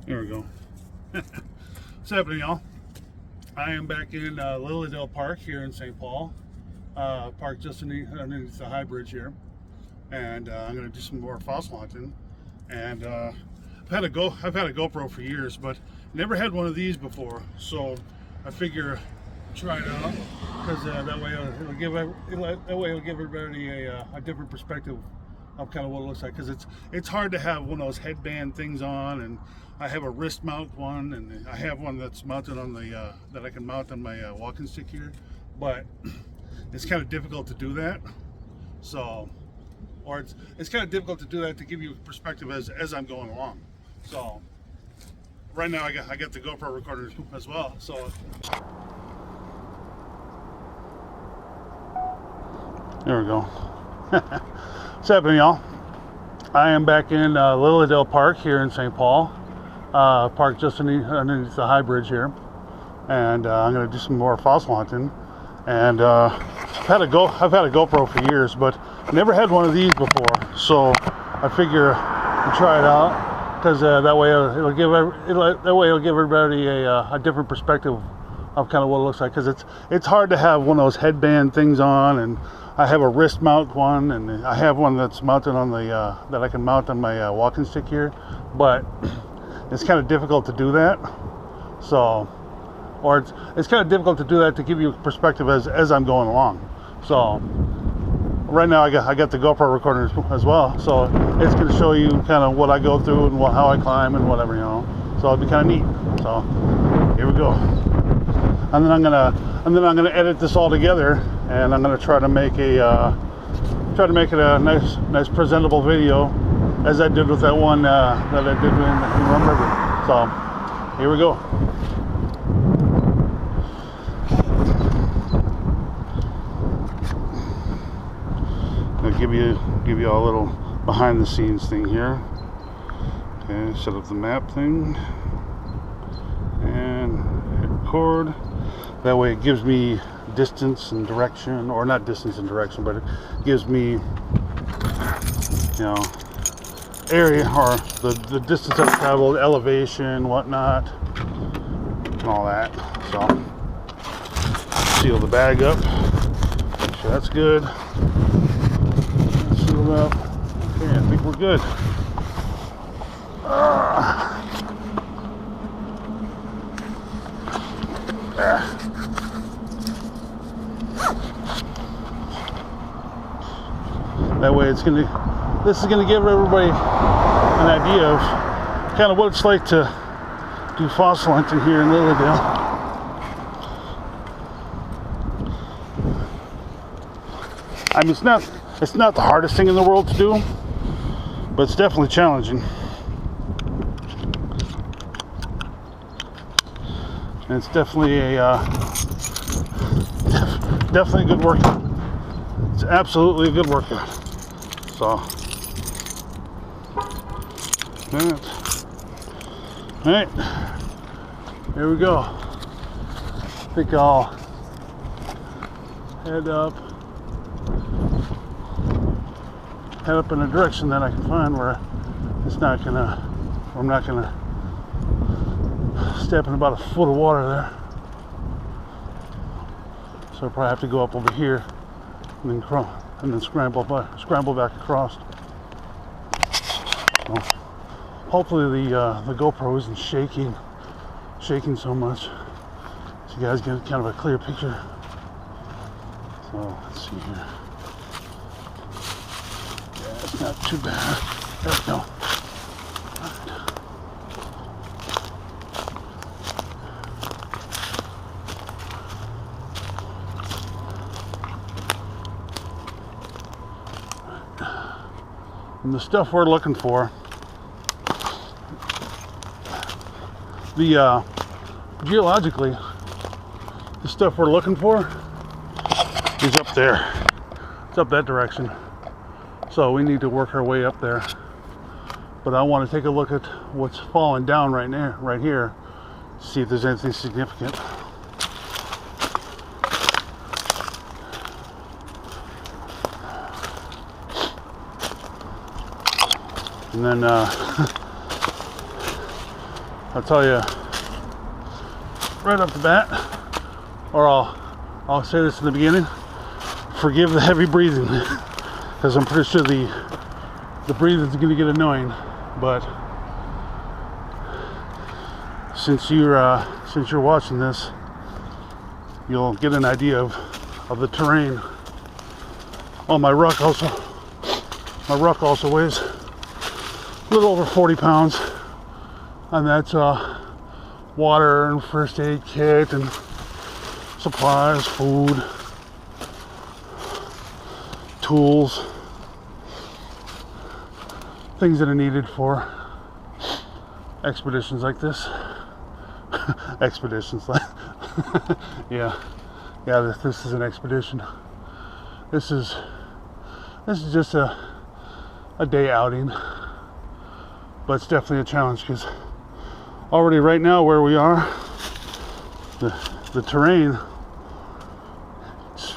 There we go. What's happening, y'all? I am back in Lillydale Park here in St. Paul. Park just underneath the high bridge here, and I'm going to do some more fossil hunting. And I've had a GoPro for years, but never had one of these before. So I figure try it out because that way it'll give everybody a different perspective of kind of what it looks like, because it's hard to have one of those headband things on, and I have a wrist mount one, and I have one that's mounted on the that I can mount on my walking stick here, but it's kind of difficult to do that. So, or it's kind of difficult to do that to give you perspective as I'm going along. So right now I got the GoPro recorder as well. So there we go. What's happening, y'all? I am back in Lillydale Park here in St. Paul. Park just underneath the high bridge here, and I'm going to do some more fossil hunting. And I've had a GoPro for years, but never had one of these before. So I figure try it out because that way it'll give everybody a different perspective of kind of what it looks like, because it's hard to have one of those headband things on, and I have a wrist mount one, and I have one that's mounted on the that I can mount on my walking stick here, but it's kind of difficult to do that. So, or it's kind of difficult to do that to give you perspective as I'm going along. So right now I got the GoPro recorder as well, so it's going to show you kind of what I go through and how I climb and whatever, you know. So it'll be kind of neat. So here we go. And then I'm gonna edit this all together, and I'm gonna try to make it a nice presentable video, as I did with that one that I did in Rum River. So here we go. I'll give you all a little behind the scenes thing here. Okay, set up the map thing and hit record. That way it gives me distance and direction, or not distance and direction, but it gives me, you know, area, or the distance I've traveled, elevation, whatnot, and all that. So seal the bag up, make sure that's good. Seal it up. Okay, I think we're good. That way this is gonna give everybody an idea of kind of what it's like to do fossil hunting here in Lillydale. I mean, it's not the hardest thing in the world to do, but it's definitely challenging. And it's definitely definitely a good workout. It's absolutely a good workout. So, alright, here we go. I think I'll head up in a direction that I can find where I'm not gonna step in about a foot of water there. So I'll probably have to go up over here and then scramble back across. So hopefully the GoPro isn't shaking so much, so you guys get kind of a clear picture. So let's see here. Yeah, it's not too bad. There we go. And the stuff we're looking for, geologically, the stuff we're looking for is up there. It's up that direction. So we need to work our way up there. But I want to take a look at what's falling down right here, see if there's anything significant. And then I'll tell you right off the bat, or I'll say this in the beginning, forgive the heavy breathing, because I'm pretty sure the breathing is going to get annoying. But since you're watching this, you'll get an idea of the terrain. Oh, my ruck also weighs a little over 40 pounds, and that's water and first aid kit and supplies, food, tools, things that are needed for expeditions like this. Expeditions like yeah, this is an expedition. This is just a day outing, but it's definitely a challenge, because already right now where we are, the terrain, it's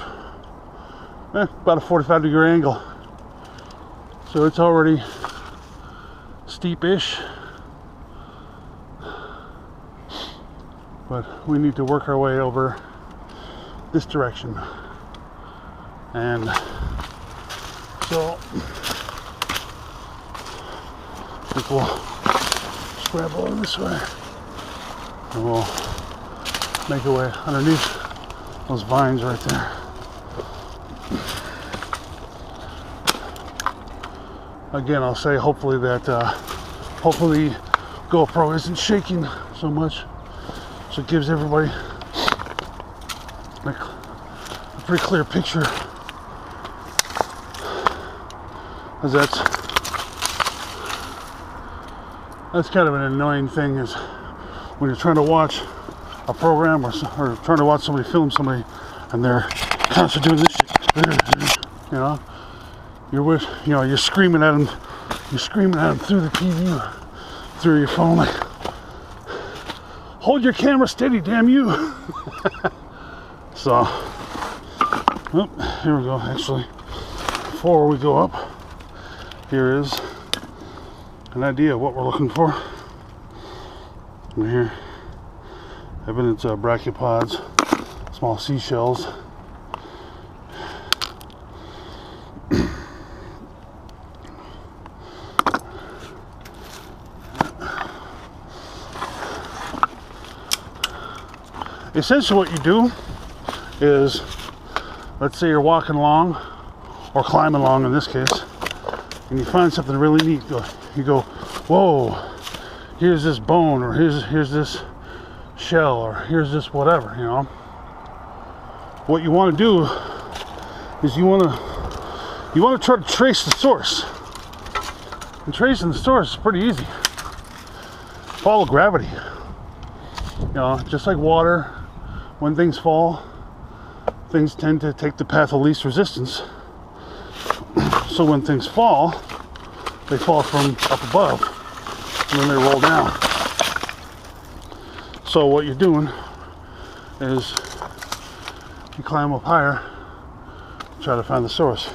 about a 45-degree angle, so it's already steep-ish, but we need to work our way over this direction. And so I think we'll scramble over this way, and we'll make our way underneath those vines right there. Again, I'll say hopefully hopefully GoPro isn't shaking so much, so it gives everybody a pretty clear picture. Because that's kind of an annoying thing, is when you're trying to watch a program or trying to watch somebody film somebody and they're constantly doing this shit, you know, you're screaming at them through the TV, through your phone, like, hold your camera steady, damn you. So, oh, here we go. Actually, before we go up, here is an idea of what we're looking for. Right here, evidence of brachiopods, small seashells. Essentially what you do is, let's say you're walking along, or climbing along in this case, and you find something really neat. You go, whoa, here's this bone, or here's this shell, or here's this whatever, you know. What you want to do is you want to try to trace the source. And tracing the source is pretty easy. Follow gravity. You know, just like water, when things fall, things tend to take the path of least resistance. So when things fall, they fall from up above, and then they roll down. So what you're doing is you climb up higher, try to find the source.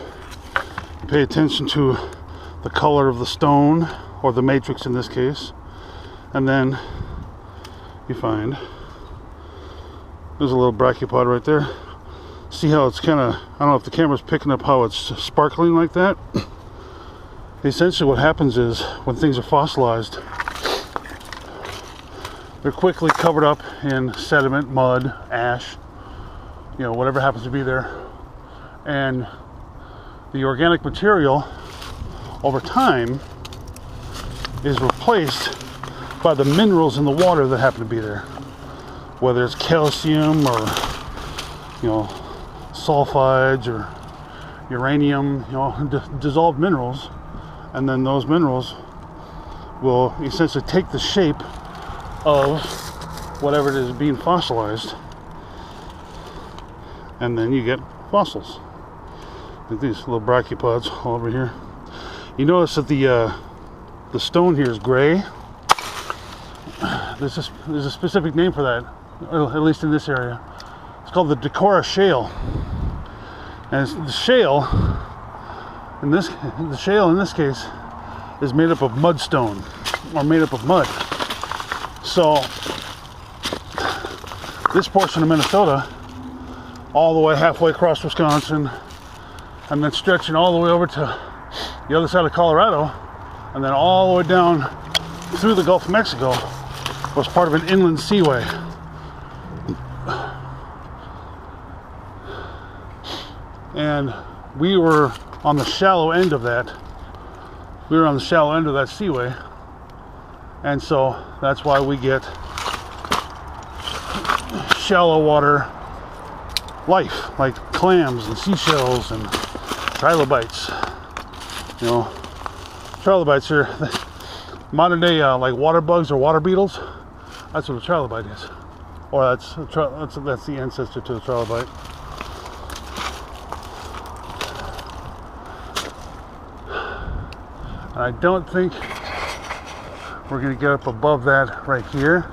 You pay attention to the color of the stone, or the matrix in this case, and then you find there's a little brachiopod right there. See how it's kind of, I don't know if the camera's picking up how it's sparkling like that. Essentially what happens is, when things are fossilized, they're quickly covered up in sediment, mud, ash, you know, whatever happens to be there. And the organic material over time is replaced by the minerals in the water that happen to be there, whether it's calcium or, you know, sulfides or uranium, you know, dissolved minerals. And then those minerals will essentially take the shape of whatever it is being fossilized, and then you get fossils like these little brachiopods all over here. You notice that the stone here is gray. There's a specific name for that, at least in this area. It's called the Decorah Shale, and the shale in this case is made up of mudstone, or made up of mud. So this portion of Minnesota, all the way halfway across Wisconsin, and then stretching all the way over to the other side of Colorado, and then all the way down through the Gulf of Mexico, was part of an inland seaway. And we were on the shallow end of that. We were on the shallow end of that seaway. And so that's why we get shallow water life, like clams and seashells and trilobites. You know, trilobites are modern day like water bugs or water beetles. That's what a trilobite is. Or that's the ancestor to the trilobite. And I don't think we're going to get up above that right here.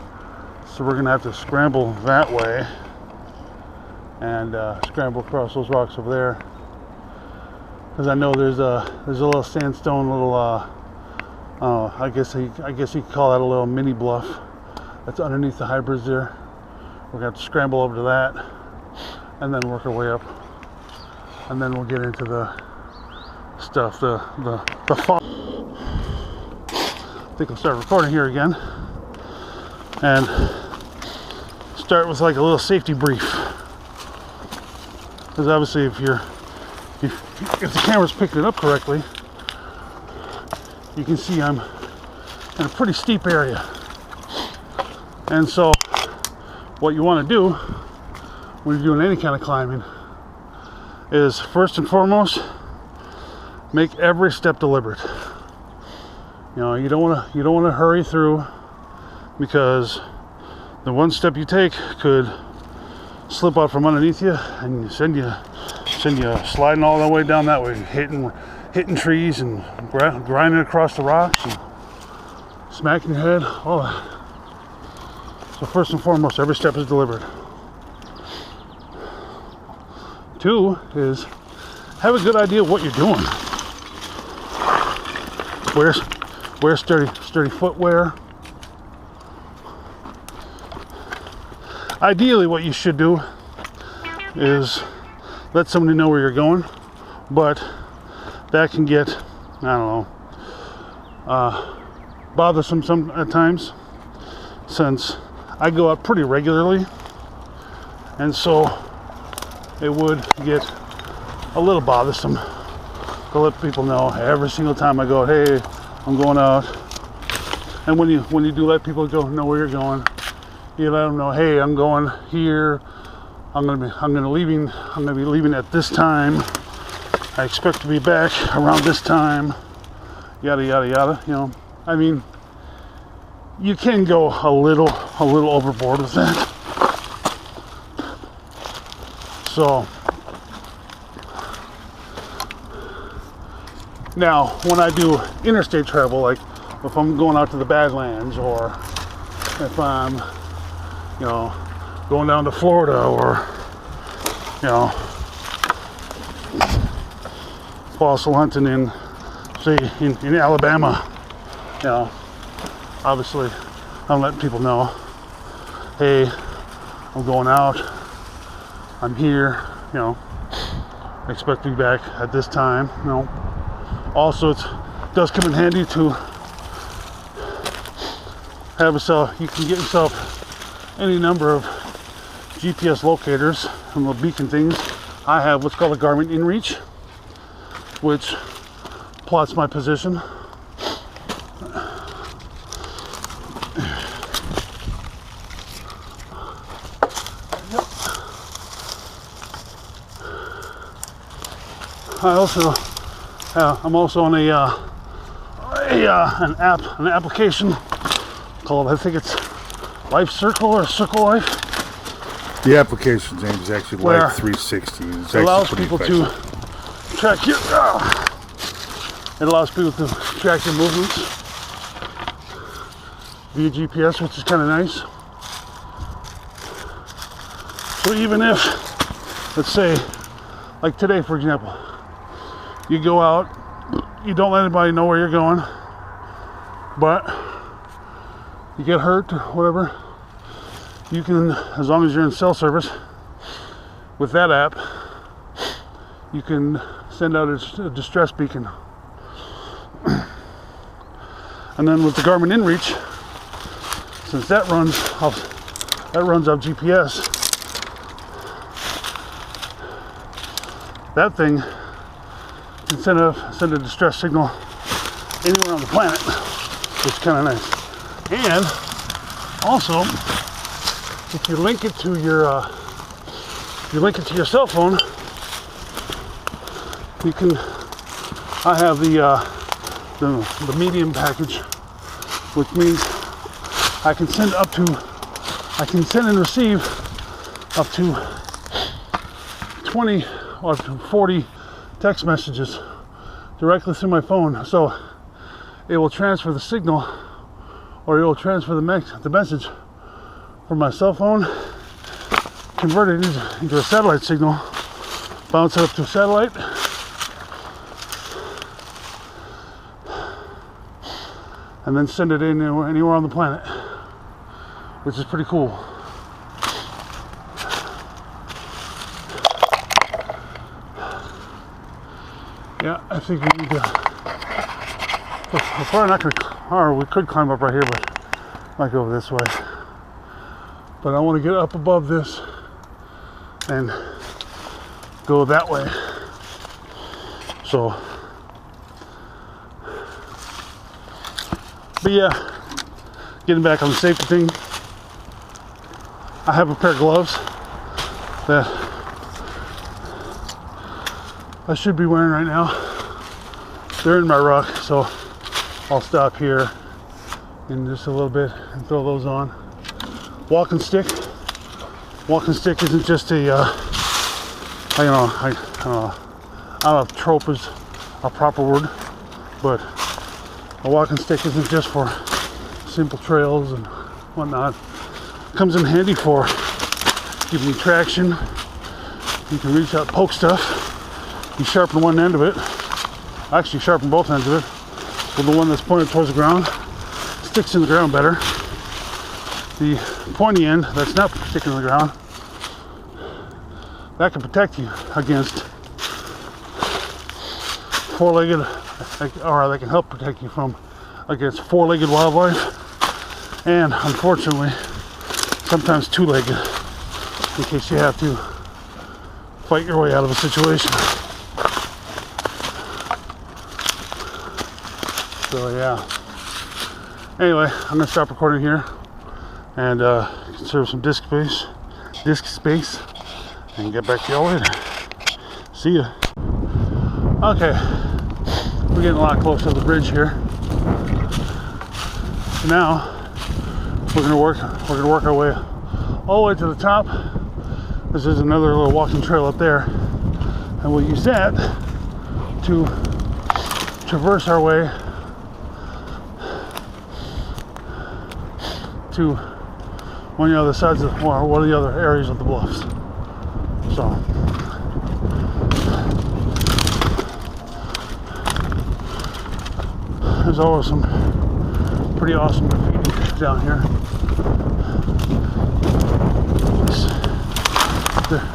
So we're going to have to scramble that way and scramble across those rocks over there. Because I know there's a little sandstone, little I guess you could call that a little mini bluff that's underneath the hybrids there. We're going to have to scramble over to that and then work our way up. And then we'll get into the stuff, the fall. I think I'll start recording here again and start with like a little safety brief, because obviously if the camera's picking it up correctly, you can see I'm in a pretty steep area. And so what you want to do when you're doing any kind of climbing is, first and foremost, make every step deliberate. You know, you don't want to hurry through, because the one step you take could slip out from underneath you and send you sliding all the way down that way, hitting trees and grinding across the rocks and smacking your head, all that. So first and foremost, every step is deliberate. 2 is have a good idea of what you're doing. Wear sturdy footwear. Ideally, what you should do is let somebody know where you're going, but that can get, I don't know, bothersome at times, since I go out pretty regularly, and so it would get a little bothersome to let people know every single time I go, hey, I'm going out. And when you do let people know where you're going, you let them know, hey, I'm going here. I'm gonna be leaving at this time. I expect to be back around this time. Yada yada yada. You know, I mean, you can go a little overboard with that. So now, when I do interstate travel, like if I'm going out to the Badlands, or if I'm, you know, going down to Florida, or, you know, fossil hunting in, say, in Alabama, you know, obviously I'm letting people know, hey, I'm going out, I'm here, you know, I expect to be back at this time, you know. Also, it does come in handy to have you can get yourself any number of GPS locators and little beacon things. I have what's called a Garmin InReach, which plots my position. I'm also on an application called, I think it's Life Circle or Circle Life. The application's name is actually Life 360. It allows people to track your movements via GPS, which is kind of nice. So even if, let's say, like today, for example, you go out, you don't let anybody know where you're going, but you get hurt or whatever, you can, as long as you're in cell service, with that app, you can send out a distress beacon. And then with the Garmin InReach, since that runs off GPS, that thing can send a distress signal anywhere on the planet, which is kind of nice. And also, if you link it to your cell phone, you can. I have the medium package, which means I can send and receive up to 20 or 40 text messages directly through my phone. So it will transfer the signal, or it will transfer the message from my cell phone, convert it into a satellite signal, bounce it up to a satellite, and then send it anywhere on the planet, which is pretty cool. Yeah, I think we need to. We're probably not going to, or we could climb up right here, but I might go this way. But I want to get up above this and go that way. So, but yeah, getting back on the safety thing, I have a pair of gloves that I should be wearing right now. They're in my ruck, so I'll stop here in just a little bit and throw those on. Walking stick. Walking stick isn't just a, I don't know if trope is a proper word, but a walking stick isn't just for simple trails and whatnot. It comes in handy for giving you traction. You can reach out, poke stuff. You sharpen one end of it. Actually, sharpen both ends of it. With the one that's pointed towards the ground, sticks in the ground better. The pointy end that's not sticking in the ground, that can protect you against four-legged, or that can help protect you from against four-legged wildlife, and unfortunately, sometimes two-legged, in case you have to fight your way out of a situation. So yeah. Anyway, I'm gonna stop recording here and conserve some disk space, and get back to y'all later. See ya. Okay, we're getting a lot closer to the bridge here. So now we're gonna work our way all the way to the top. This is another little walking trail up there, and we'll use that to traverse our way to one of the other sides of, or one of the other areas of the bluffs. So there's always some pretty awesome graffiti down here.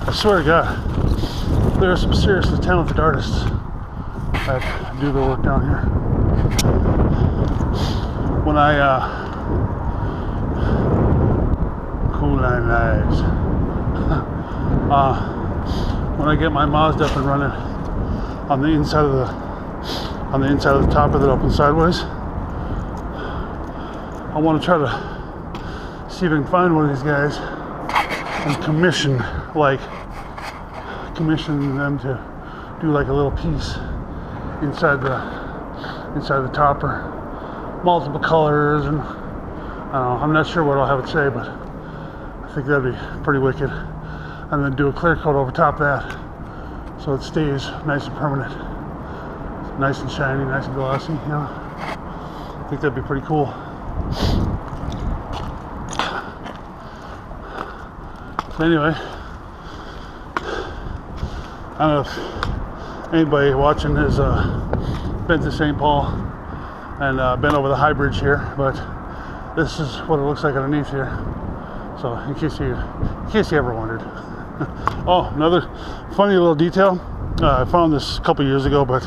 I swear to God, there are some seriously talented artists that do their work down here. When I cool line lives. When I get my Mazda up and running on the inside of the top of it, open sideways, I want to try to see if I can find one of these guys and commission them to do like a little piece inside the topper, multiple colors, and I'm not sure what I'll have it say, but I think that'd be pretty wicked. And then do a clear coat over top of that, so it stays nice and permanent, nice and shiny, nice and glossy. You know, I think that'd be pretty cool. So anyway, I don't know if anybody watching has been to St. Paul and been over the high bridge here, but this is what it looks like underneath here. So in case you ever wondered. Oh, another funny little detail. I found this a couple years ago, but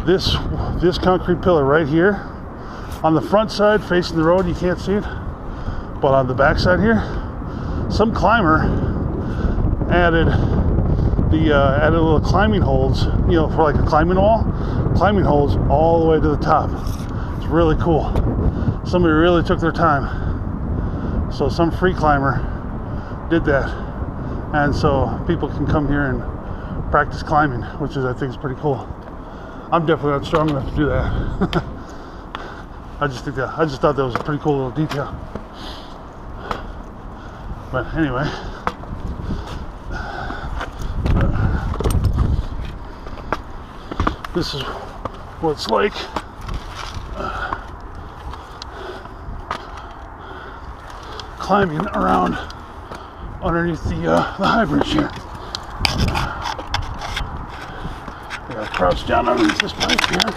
this concrete pillar right here, on the front side facing the road, you can't see it, but on the back side here, some climber added little climbing holes, you know, for like a climbing wall, climbing holes all the way to the top. It's really cool. Somebody really took their time. So some free climber did that, and so people can come here and practice climbing, which is, I think, is pretty cool. I'm definitely not strong enough to do that. I just thought that was a pretty cool little detail. But anyway, this is what it's like. Climbing around underneath the high bridge here. I gotta crouch down underneath this pipe here.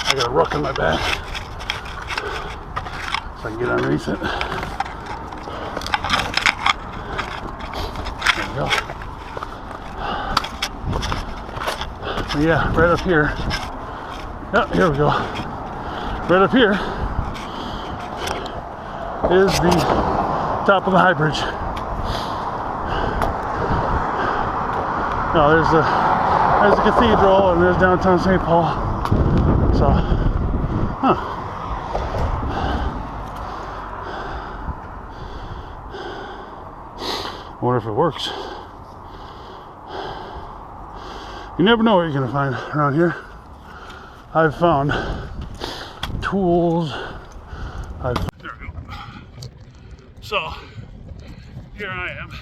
I got a ruck in my back, so I can get underneath it. There we go. But yeah, right up here. Yep, here we go. Right up here is the top of the high bridge. Now there's the cathedral, and there's downtown St. Paul. So, I wonder if it works. You never know what you're gonna find around here. I've found tools. There we go. So, here I am,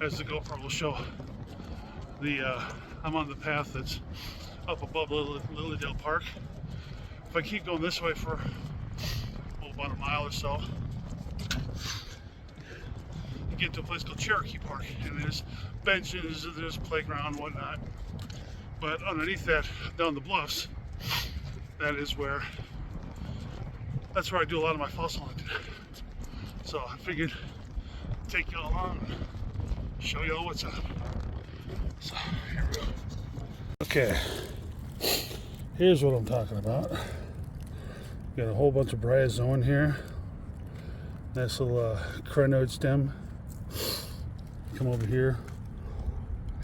as the GoPro will show. I'm on the path that's up above Lillydale Park. If I keep going this way for about a mile or so, you get to a place called Cherokee Park, and there's benches, there's a playground, whatnot. But underneath that, down the bluffs, that's where I do a lot of my fossil hunting. So I figured take y'all along and show y'all what's up. So here we go. Okay, here's what I'm talking about. Got a whole bunch of bryozoan here. Nice little crinoid stem. Come over here.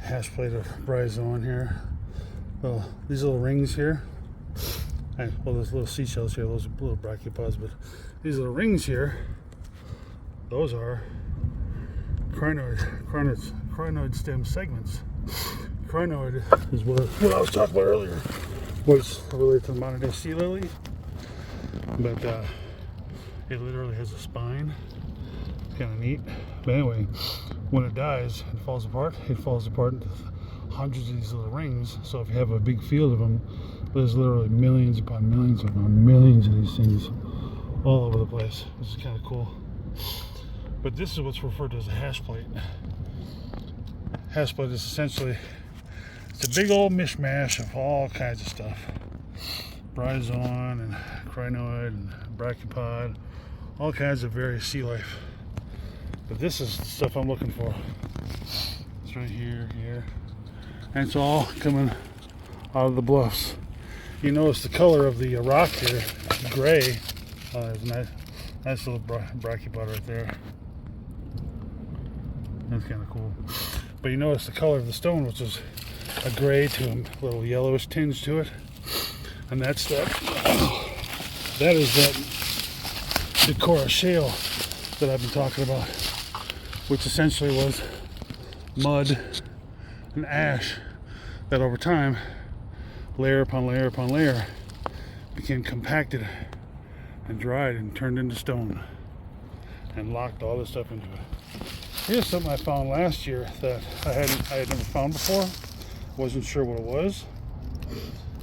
Hash plate of bryozoan here. Well, these little rings here. Well, there's little seashells here. Those are little brachiopods, but these little rings here, those are crinoid stem segments. Crinoid is what I was talking about earlier, was related to the modern day sea lily, but it literally has a spine. It's kind of neat. But anyway, when it dies and falls apart, it falls apart into hundreds of these little rings. So if you have a big field of them, there's literally millions upon millions of them, millions of these things all over the place, which is kind of cool. But this is what's referred to as a hash plate. Hash plate is essentially, it's a big old mishmash of all kinds of stuff. Bryozoan and crinoid and brachiopod, all kinds of various sea life. But this is the stuff I'm looking for. It's right here, and it's all coming out of the bluffs. You notice the color of the rock here, gray. There's a nice little brachiopod right there. That's kind of cool. But you notice the color of the stone, which is a gray to a little yellowish tinge to it. And that is that Decorah shale that I've been talking about, which essentially was mud and ash that over time, layer upon layer upon layer, became compacted and dried and turned into stone and locked all this stuff into it. Here's something I found last year that I had never found before. Wasn't sure what it was.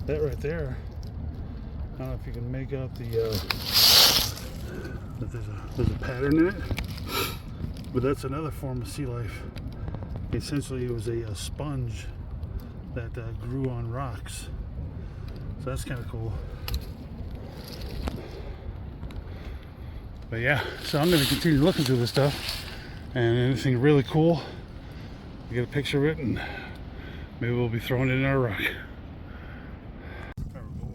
That right there. I don't know if you can make out that there's a pattern in it, but that's another form of sea life. Essentially, it was a sponge that grew on rocks. So that's kind of cool. But yeah, so I'm going to continue looking through this stuff, and anything really cool, I get a picture of it, and maybe we'll be throwing it in our rock. There we go.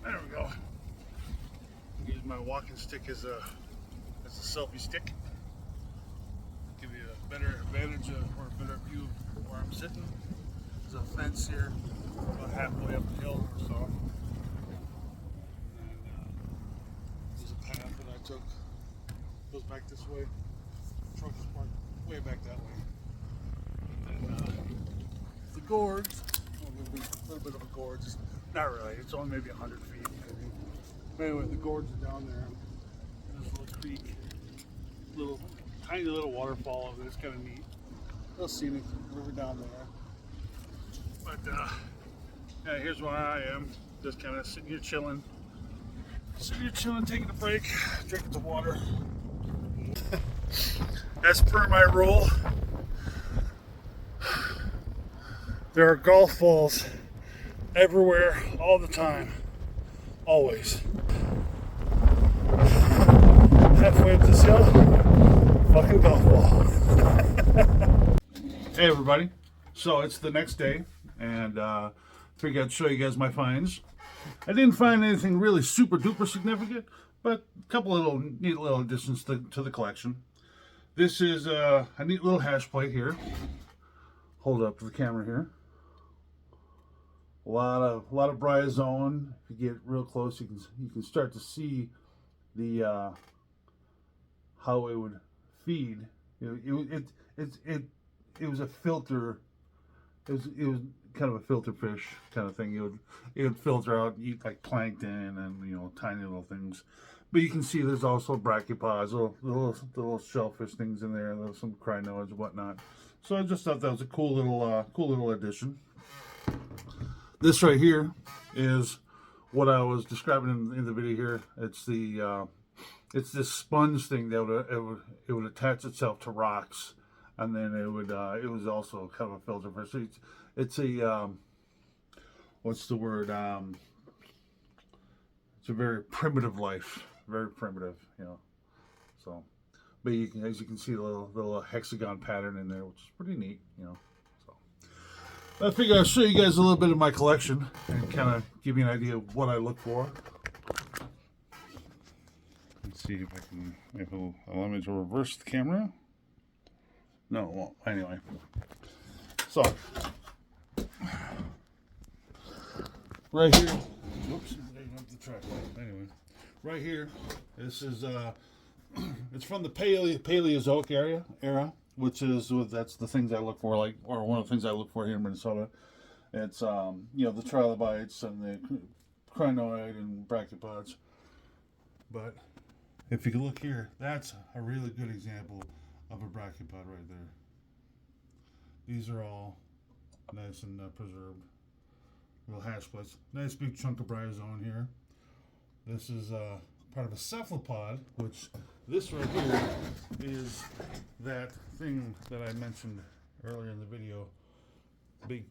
There we go. Use my walking stick as a selfie stick. Give you a better advantage or a better view of where I'm sitting. There's a fence here, about halfway up the hill or so. There's a path that I took. Goes back this way. The truck is parked way back that way. And then the gorge, a little bit of a gorge. Not really. It's only maybe 100 feet. But anyway, the gorge is down there. And this little creek, tiny little waterfall over there. It's kind of neat. Little scenic river down there. But yeah, here's where I am. Just kind of sitting here chilling. Taking a break, drinking some water. As per my rule, there are golf balls everywhere, all the time, always. Halfway up this hill, fucking golf ball. Hey everybody, so it's the next day, and figured I'd show you guys my finds. I didn't find anything really super duper significant, but a couple of neat little additions to the collection. This is a neat little hash plate here. Hold it up to the camera here. A lot of bryozoan. If you get real close, you can start to see the how it would feed. It was a filter. It was kind of a filter fish kind of thing. It would filter out, eat like plankton and tiny little things. But you can see there's also brachiopods, little shellfish things in there. There's some crinoids and whatnot. So I just thought that was a cool little addition. This right here is what I was describing in the video here. It's this sponge thing that it would attach itself to rocks, and then it was also kind of a filter fish. So it's a what's the word? It's a very primitive life, very primitive, So, but as you can see, the little hexagon pattern in there, which is pretty neat, So, I figure I'll show you guys a little bit of my collection and kind of give you an idea of what I look for. Let's see if it'll allow me to reverse the camera. No, it won't. Anyway, so right here, whoops, up the track. Anyway, right here, this is it's from the Paleozoic era, that's the things I look for, or one of the things I look for here in Minnesota. It's the trilobites and the crinoid and brachiopods. But if you can look here, that's a really good example of a brachiopod right there. These are all nice and preserved. Little hash plates. Nice big chunk of bryozoan here. This is part of a cephalopod, which this right here is that thing that I mentioned earlier in the video. Big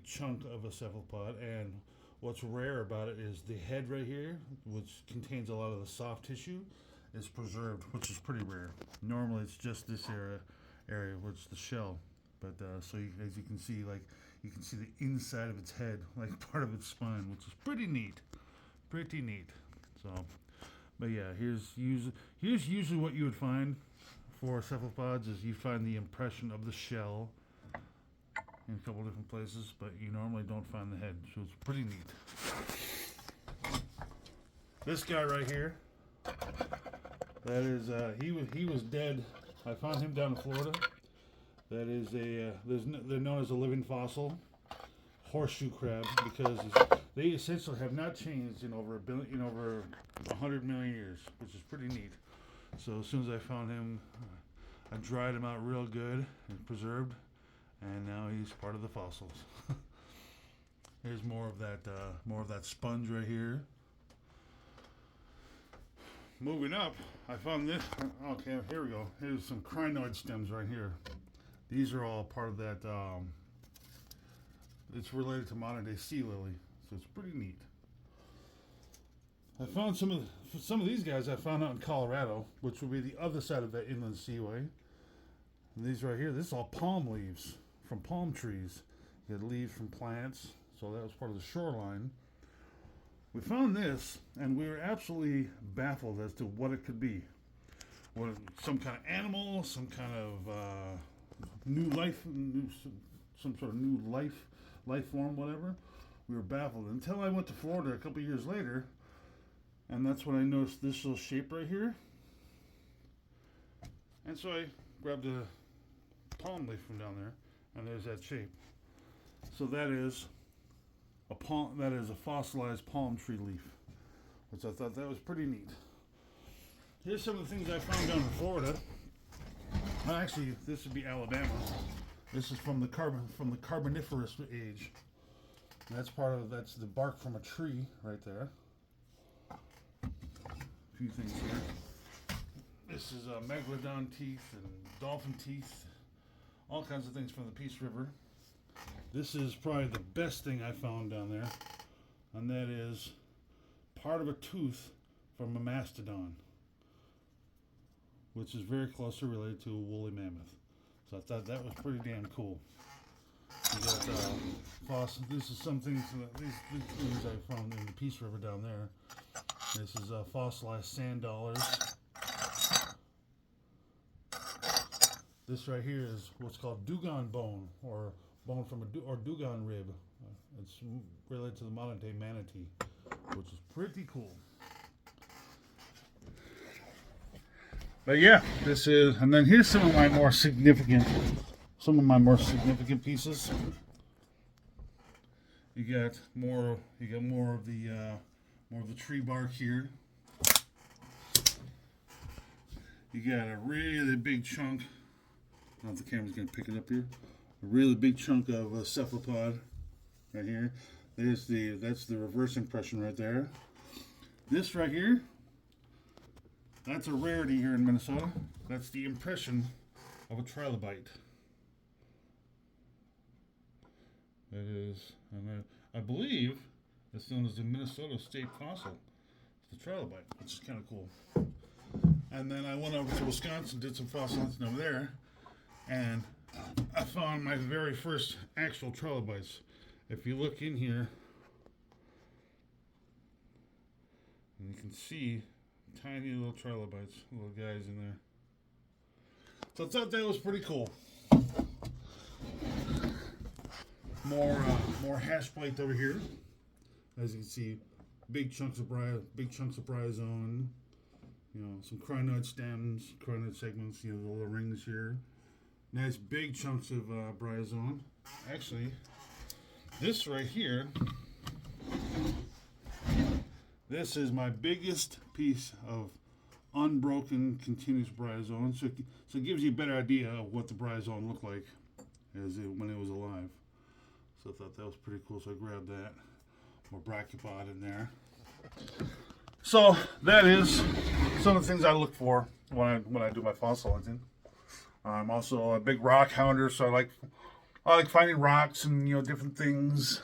chunk of a cephalopod, and what's rare about it is the head right here, which contains a lot of the soft tissue, is preserved, which is pretty rare. Normally it's just this area where it's the shell. But so as you can see, you can see the inside of its head, like part of its spine, which is pretty neat. So, but yeah, here's usually what you would find for cephalopods is you find the impression of the shell in a couple different places, but you normally don't find the head, so it's pretty neat. This guy right here, that is he was dead. I found him down in Florida. That is they're known as a living fossil, horseshoe crab, because they essentially have not changed in over 100 million years, which is pretty neat. So as soon as I found him, I dried him out real good and preserved, and now he's part of the fossils. Here's more of that sponge right here. Moving up, I found this. Okay, here we go. Here's some crinoid stems right here. These are all part of that. It's related to modern day sea lily, so it's pretty neat. I found some of these guys I found out in Colorado, which will be the other side of that inland seaway. And these right here, this is all palm leaves from palm trees. You get leaves from plants, so that was part of the shoreline. We found this, and we were absolutely baffled as to what it could be. What, some kind of animal, some kind of new life, some sort of new life form, whatever. We were baffled until I went to Florida a couple years later, and that's when I noticed this little shape right here. And so I grabbed a palm leaf from down there, and there's that shape. So that is a fossilized palm tree leaf, which I thought that was pretty neat. Here's some of the things I found down in Florida. Well, actually, this would be Alabama. This is from the Carboniferous age. That's the bark from a tree right there. A few things here. This is megalodon teeth and dolphin teeth, all kinds of things from the Peace River. This is probably the best thing I found down there, and that is part of a tooth from a mastodon, which is very closely related to a woolly mammoth. So I thought that was pretty damn cool. You got this is some things, these things I found in the Peace River down there. This is fossilized sand dollars. This right here is what's called dugong bone, or bone from or dugong rib. It's related to the modern day manatee, which is pretty cool. But yeah, this is, and then here's some of my more significant pieces. You got more of the tree bark here. You got a really big chunk. I don't know if the camera's gonna pick it up here. A really big chunk of a cephalopod right here. That's the reverse impression right there. This right here, that's a rarity here in Minnesota. That's the impression of a trilobite. That is, and I believe it's known as the Minnesota state fossil. It's the trilobite, which is kind of cool. And then I went over to Wisconsin, did some fossil hunting over there, and I found my very first actual trilobites. If you look in here, and you can see tiny little trilobites, little guys in there. So I thought that was pretty cool. More hash plate over here. As you can see, big chunks of bryozoan. You know, some crinoid stems, crinoid segments. You know, the little rings here. Nice big chunks of bryozoan. Actually, this right here, this is my biggest piece of unbroken continuous bryozoan. So it gives you a better idea of what the bryozoan looked like when it was alive. So I thought that was pretty cool. So I grabbed that. More brachipod in there. So that is some of the things I look for when I do my fossil hunting. I'm also a big rock hounder, so I like finding rocks and, you know, different things.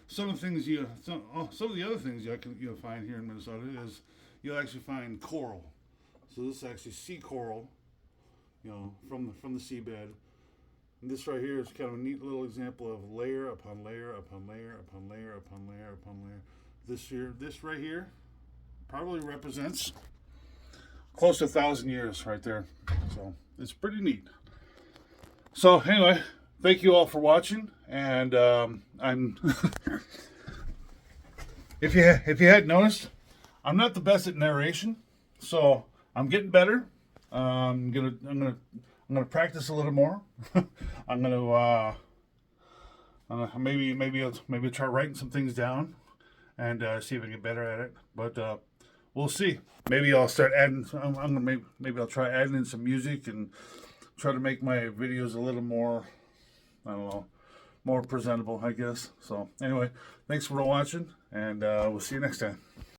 Some of the other things you'll find here in Minnesota is you'll actually find coral. So this is actually sea coral, you know, from the seabed. And this right here is kind of a neat little example of layer upon layer upon layer upon layer upon layer upon layer. This right here probably represents close to 1,000 years right there. So it's pretty neat. So anyway, thank you all for watching, and I'm if you hadn't noticed, I'm not the best at narration, so I'm getting better. I'm gonna practice a little more. I'm gonna maybe try writing some things down and see if I can get better at it. But we'll see. Maybe I'll start adding. Maybe I'll try adding in some music and try to make my videos a little more, I don't know, more presentable, I guess. So anyway, thanks for watching, and we'll see you next time.